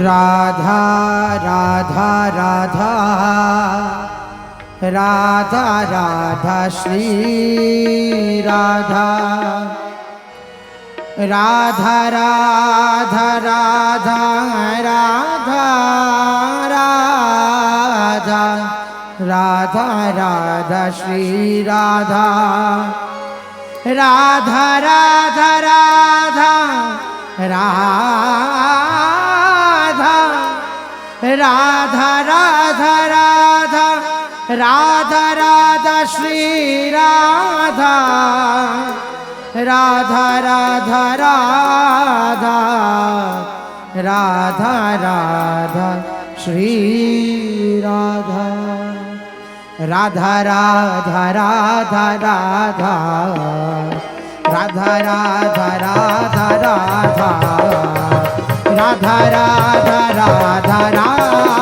राधा राधा राधा राधा राधा श्री राधा राधा राधा राधा राधा राधा राधा राधा श्री राधा राधा राधा राधा राधा राधा राधा राधा राधा श्री राधा राधा राधा राधा राधा राधा श्री राधा राधा राधा राधा राधा राधा राधा राधा राधा राधा राधा राधा राधा राधा राधा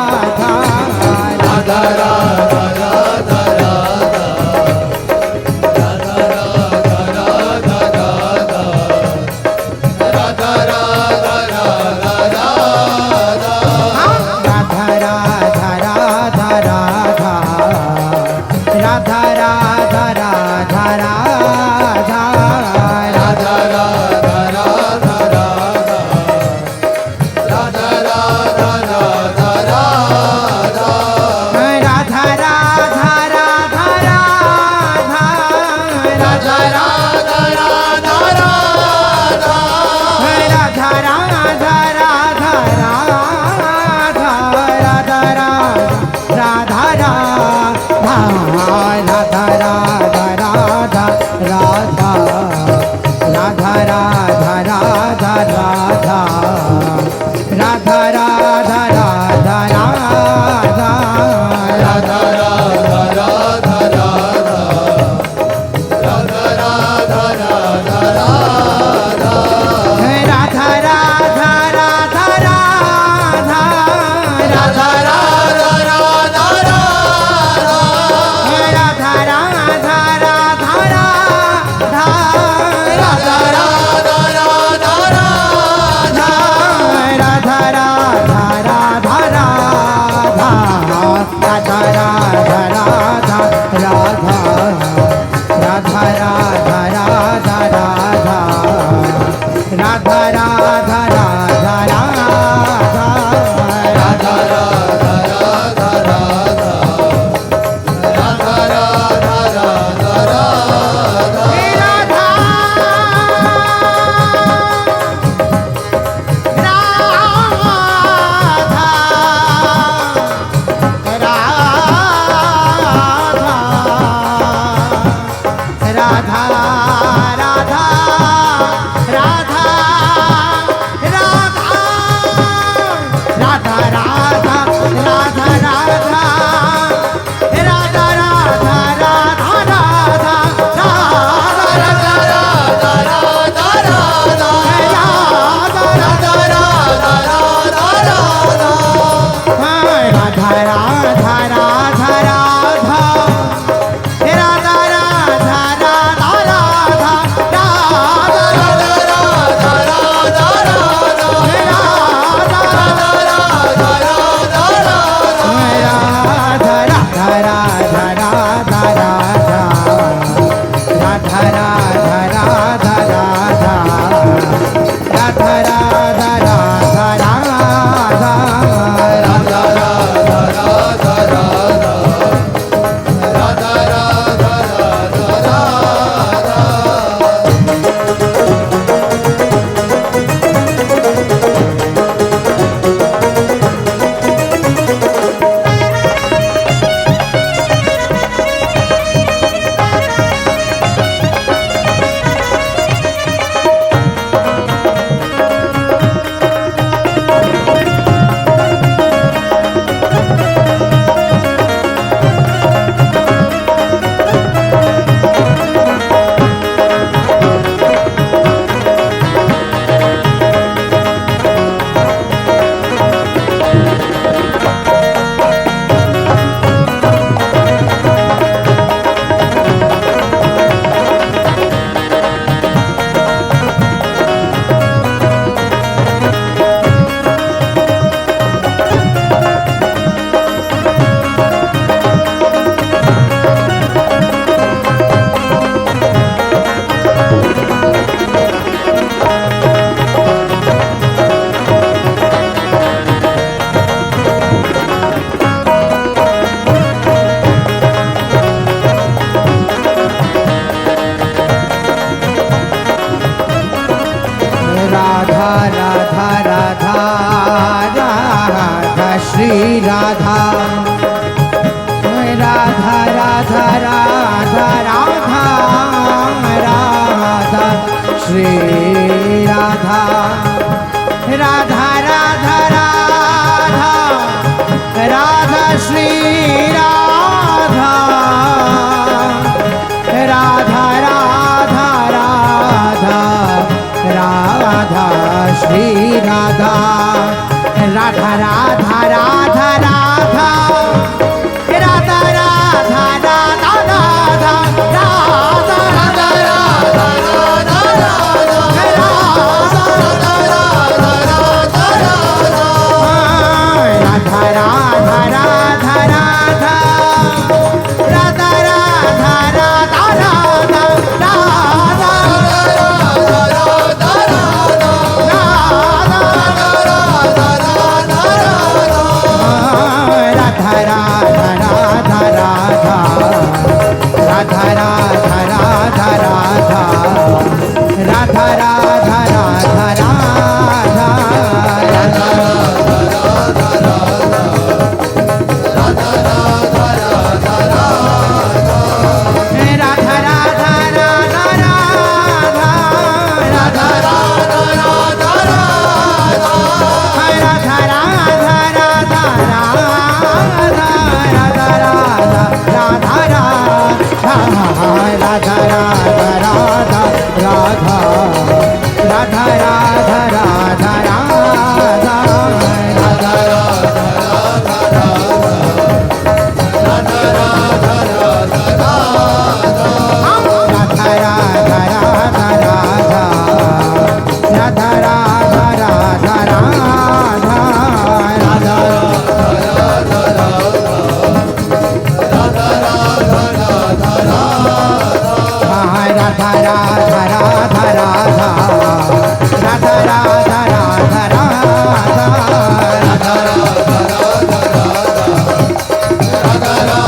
राधा राधा श्री राधा राधा राधा राधा राधा श्री राधा राधा राधा राधा राधा श्री राधा राधा राधा राधा राधा राधा राधा राधा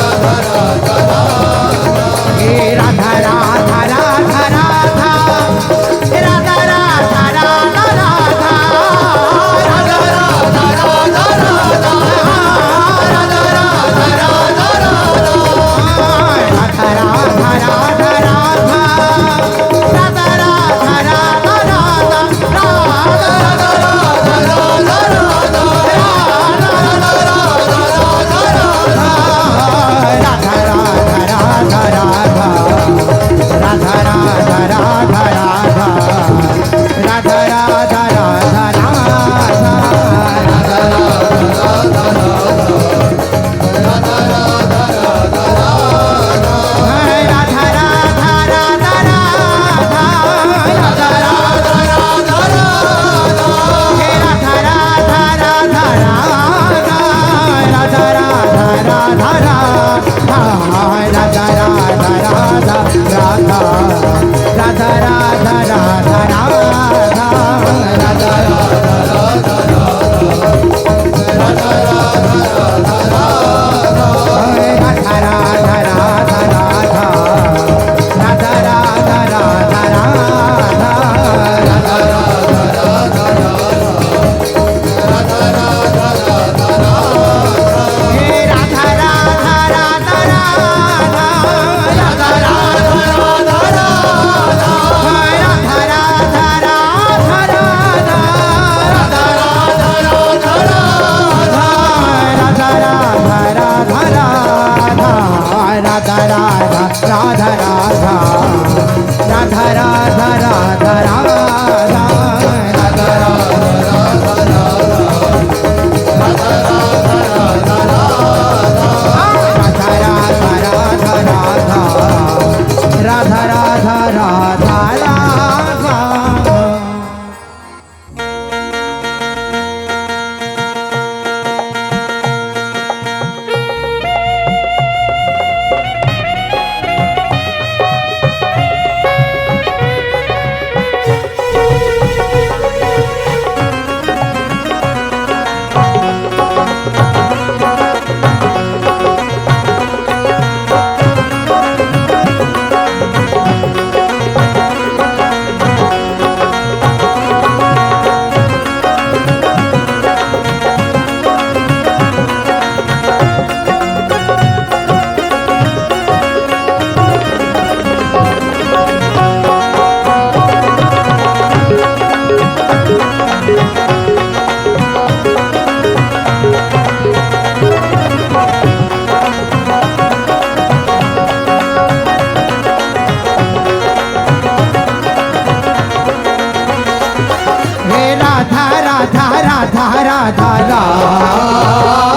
राधा राधा राधा राधा राधा राधा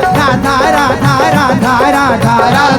राधा राधा राधा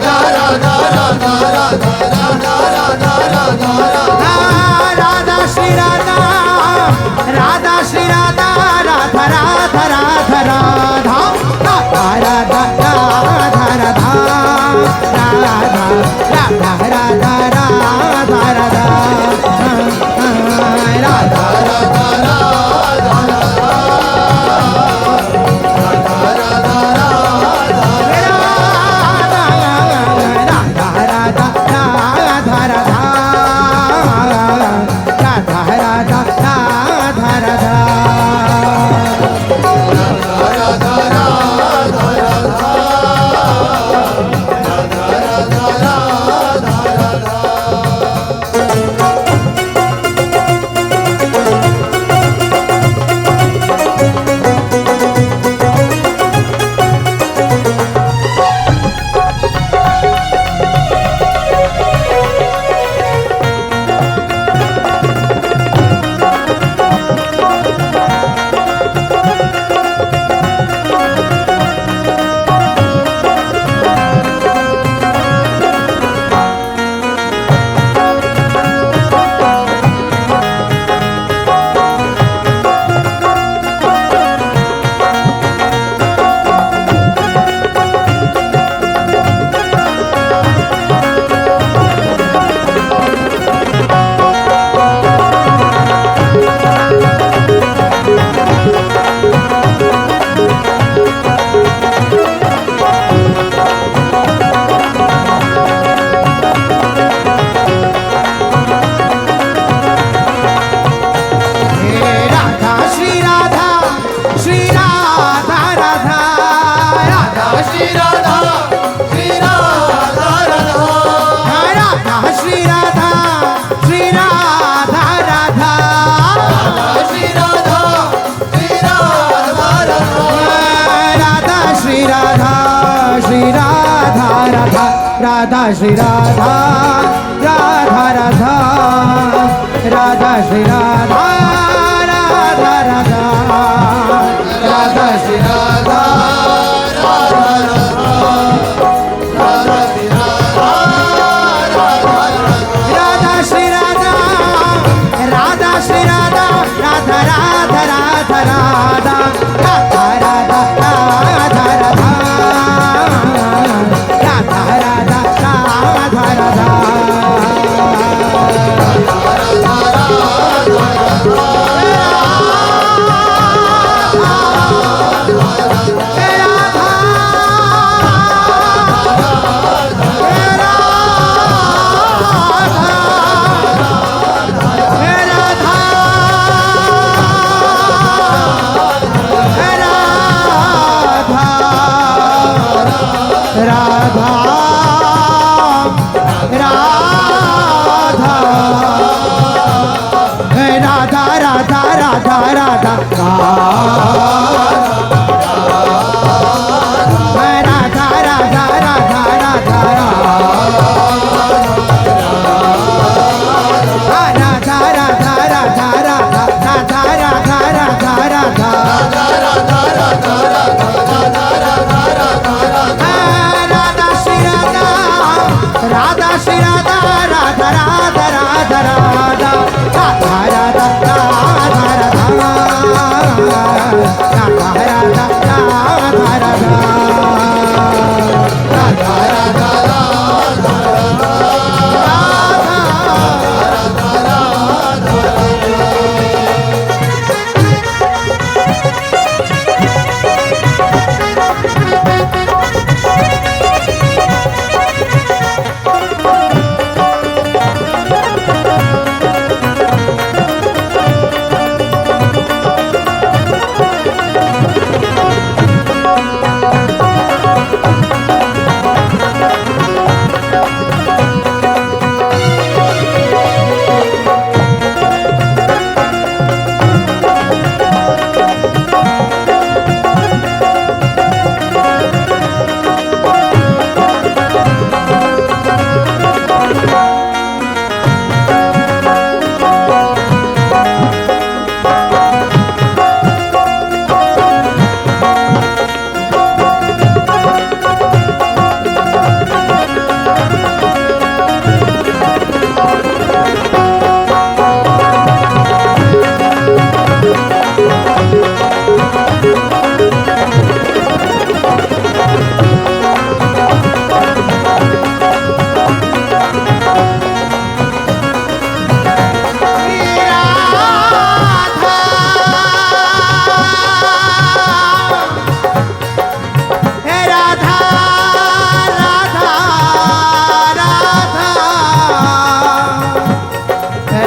राधा श्री राधा राधा राधा राधा श्री राधा राधा राधा राधा श्री राधा राधा श्री राधा राधा श्री राधा राधा राधा राधा राधा राधा राधा राधा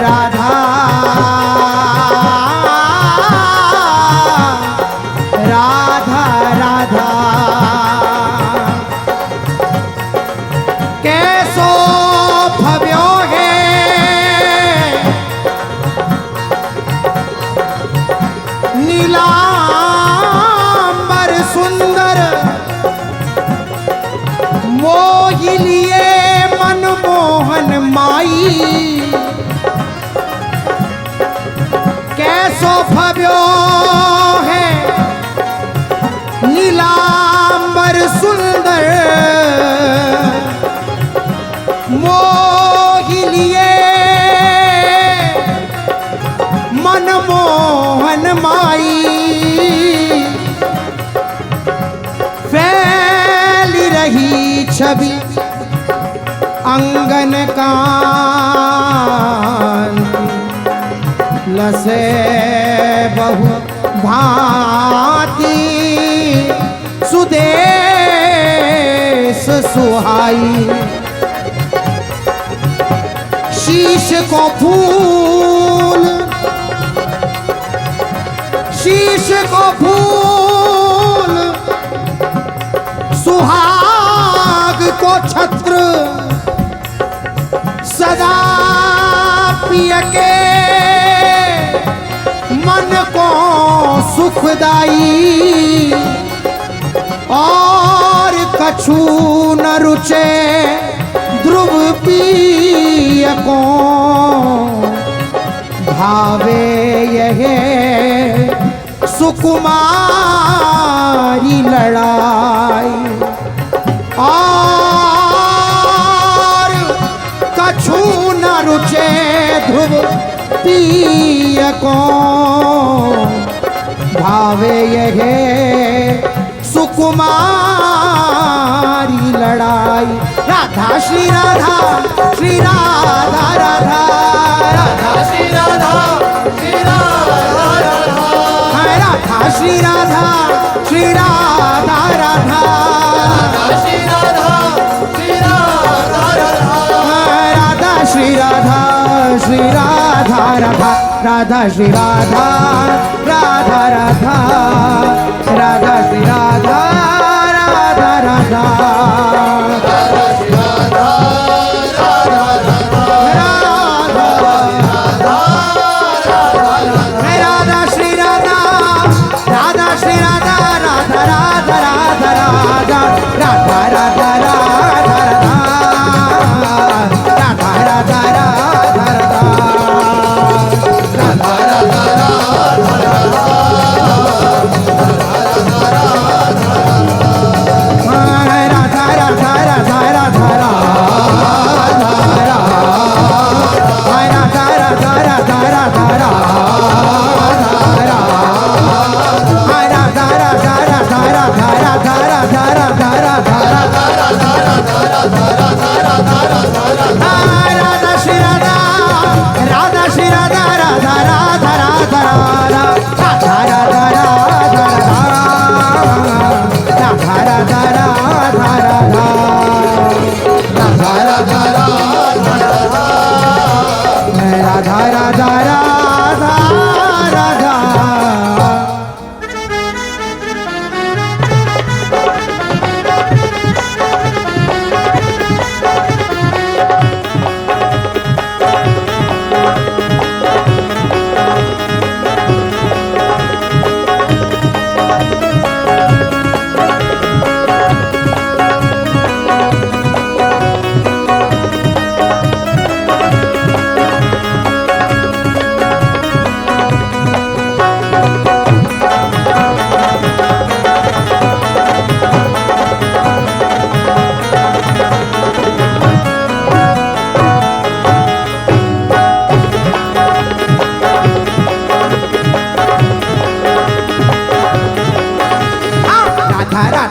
राधा राधा राधा कैसो भव्यो है नीलांबर सुंदर मोहि लिए मनमोहन माई फैल रही छवि अंगन कान लसे बहु भांति सुदेश सुहाई शीश को फूल सुहाग को छत्र सदा पिय के मन को सुखदाई और कछु न रुचे ध्रुव पिय को भावे यह सुकुमारी लड़ाई और कछु न रुचे ध्रुव पिय को भावे यह सुकुमारी लड़ाई राधा श्री राधा श्री राधा राधा राधा श्री राधा श्री राधा राधा राधा श्री राधा श्री राधा राधा श्री राधा श्री राधा राधा श्री राधा श्री राधा राधा राधा श्री राधा राधा राधा राधा श्री राधा राधा राधा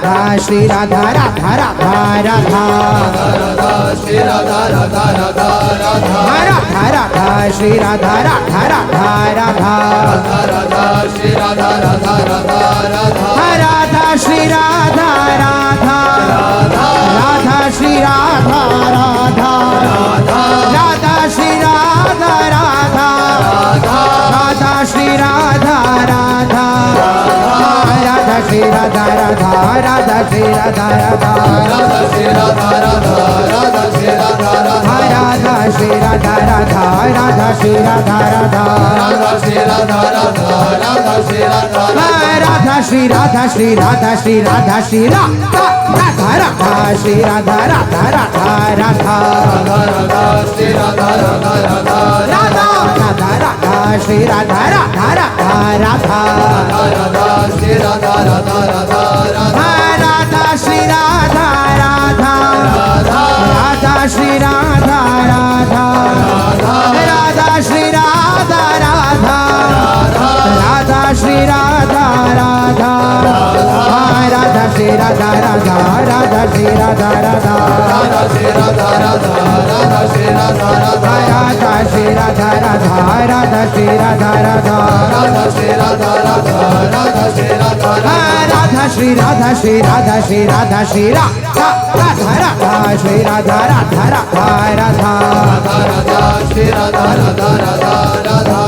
राधा श्री राधा राधा राधा राधा श्री राधा राधा राधा राधा राधा राधा श्री राधा राधा राधा राधा राधा श्री राधा राधा राधा राधा राधा श्री राधा राधा राधा श्री राधा राधा राधा श्री राधा राधा राधा श्री राधा राधा राधा श्री राधा राधा राधा श्री राधा राधा राधा श्री राधा राधा राधा श्री राधा राधा राधा श्री राधा राधा राधा श्री राधा राधा राधा श्री राधा राधा राधा श्री राधा राधा श्री राधा श्री राधा श्री राधा श्री राधा राधा राधा श्री राधा राधा राधा राधा राधा श्री राधा राधा राधा राधा राधा राधा श्री राधा राधा राधा राधा राधा श्री राधा राधा राधा राधा राधा श्री राधा राधा राधा श्री राधा राधा राधा श्री राधा राधा राधा श्री राधा राधा राधा श्री राधा राधा राधा श्री राधा राधा राधा श्री राधा राधा राधा श्री राधा राधा राधा श्री राधा राधा राधा श्री राधा राधा राधा श्री राधा राधा राधा श्री राधा राधा श्री राधा श्री राधा श्री राधा श्री राधा राधा राधा श्री राधा राधा राधा राधा राधा श्री राधा राधा राधा राधा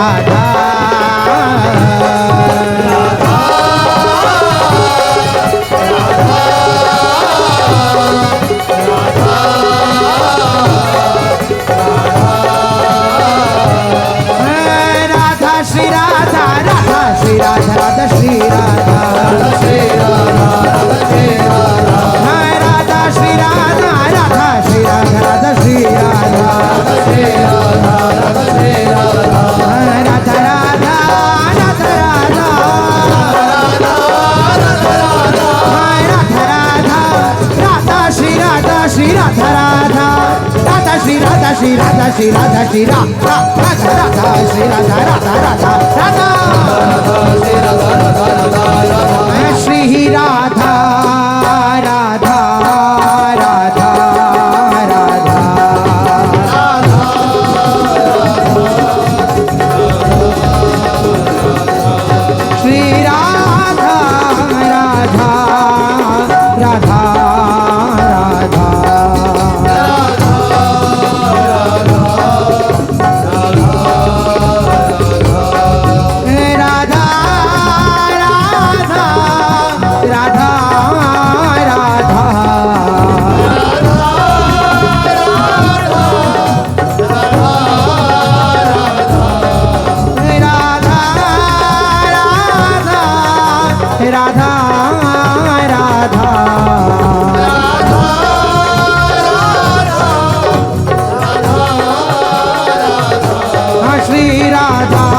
राधा राधा श्री राधा राधा श्री राधा राधा श्री राधा राधा श्री राधा राधा श्री राधा राधा श्री राधा राधा श्री राधा राधा श्री राधा राधा श्री राधा राधा श्री राधा राधा राधा राधा राधा राधा श्री राधा श्री राधा राधा राधा श्री राधा श्री राधा श्री राधा श्री राधा राधा राधा श्री राधा राधा राधा राधा श्री राधा राधा राधा राधा श्री राधा राधा राधा राधा श्री राधा राधा राधा राधा राधा राधा राधा राधा राधा राधा हाँ श्री राधा